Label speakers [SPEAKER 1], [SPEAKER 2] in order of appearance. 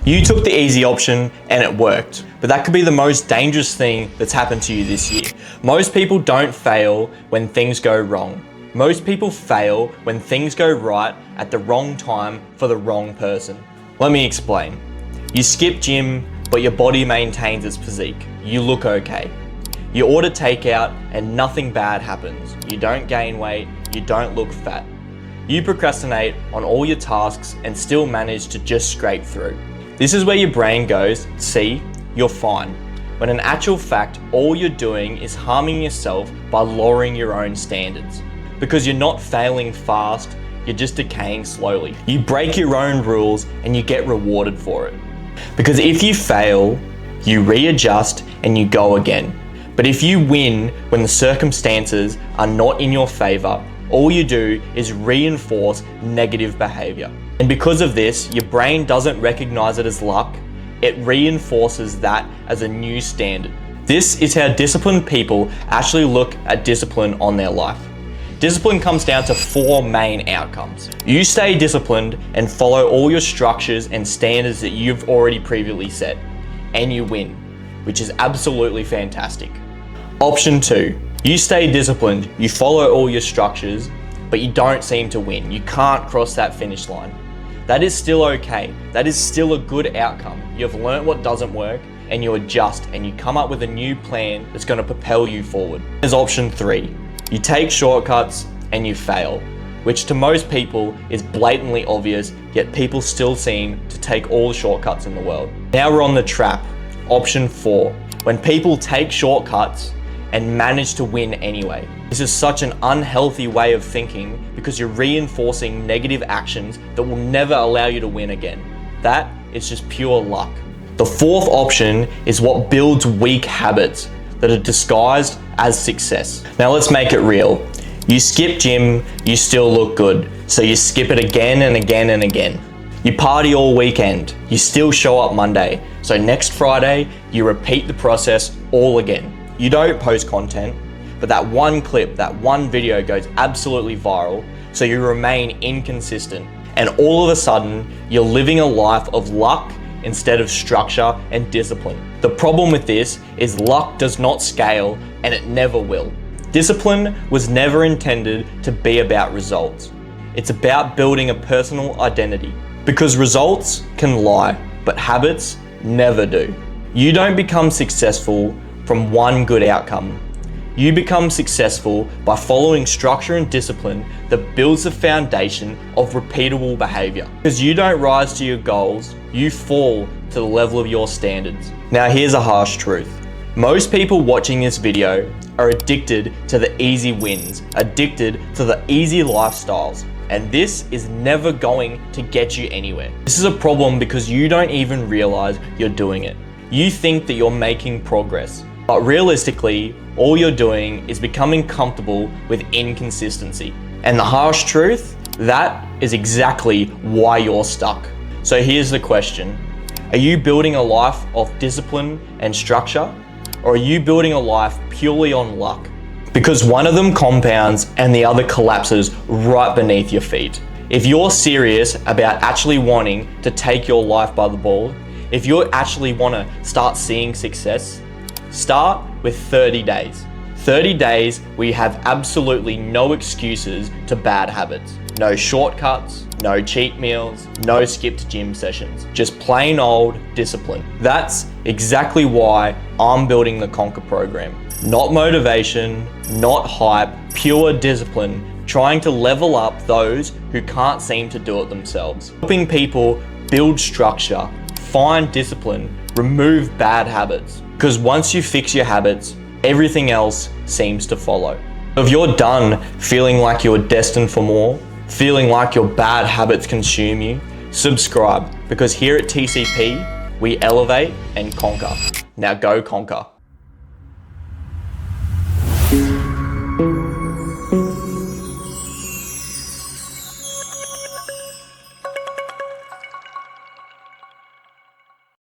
[SPEAKER 1] You took the easy option and it worked, but that could be the most dangerous thing that's happened to you this year. Most people don't fail when things go wrong. Most people fail when things go right at the wrong time for the wrong person. Let me explain. You skip gym, but your body maintains its physique. You look okay. You order takeout and nothing bad happens. You don't gain weight, you don't look fat. You procrastinate on all your tasks and still manage to just scrape through. This is where your brain goes, see, you're fine. When in actual fact, all you're doing is harming yourself by lowering your own standards. Because you're not failing fast, you're just decaying slowly. You break your own rules and you get rewarded for it. Because if you fail, you readjust and you go again. But if you win when the circumstances are not in your favor, all you do is reinforce negative behavior. And because of this, your brain doesn't recognize it as luck, it reinforces that as a new standard. This is how disciplined people actually look at discipline on their life. Discipline comes down to 4 main outcomes. You stay disciplined and follow all your structures and standards that you've already previously set, and you win, which is absolutely fantastic. Option 2, you stay disciplined, you follow all your structures, but you don't seem to win. You can't cross that finish line. That is still okay. That is still a good outcome. You've learnt what doesn't work and you adjust and you come up with a new plan that's going to propel you forward. There's option 3. You take shortcuts and you fail, which to most people is blatantly obvious, yet people still seem to take all the shortcuts in the world. Now we're on the trap. Option 4. When people take shortcuts and manage to win anyway. This is such an unhealthy way of thinking because you're reinforcing negative actions that will never allow you to win again. That is just pure luck. The 4th option is what builds weak habits that are disguised as success. Now let's make it real. You skip gym, you still look good, so you skip it again and again and again. You party all weekend, you still show up Monday, so next Friday, you repeat the process all again. You don't post content, but that one clip, that one video goes absolutely viral, so you remain inconsistent. And all of a sudden, you're living a life of luck instead of structure and discipline. The problem with this is luck does not scale and it never will. Discipline was never intended to be about results. It's about building a personal identity. Because results can lie, but habits never do. You don't become successful from one good outcome. You become successful by following structure and discipline that builds the foundation of repeatable behavior. Because you don't rise to your goals, you fall to the level of your standards. Now here's a harsh truth. Most people watching this video are addicted to the easy wins, addicted to the easy lifestyles. And this is never going to get you anywhere. This is a problem because you don't even realize you're doing it. You think that you're making progress. But realistically, all you're doing is becoming comfortable with inconsistency. And the harsh truth, that is exactly why you're stuck. So here's the question. Are you building a life of discipline and structure? Or are you building a life purely on luck? Because one of them compounds and the other collapses right beneath your feet. If you're serious about actually wanting to take your life by the balls, if you actually want to start seeing success, start with 30 days. 30 days where you have absolutely no excuses to bad habits. No shortcuts, no cheat meals, no skipped gym sessions. Just plain old discipline. That's exactly why I'm building the Conquer program. Not motivation, not hype, pure discipline, trying to level up those who can't seem to do it themselves. Helping people build structure, find discipline, remove bad habits. Because once you fix your habits, everything else seems to follow. If you're done feeling like you're destined for more, feeling like your bad habits consume you, subscribe, because here at TCP, we elevate and conquer. Now go conquer.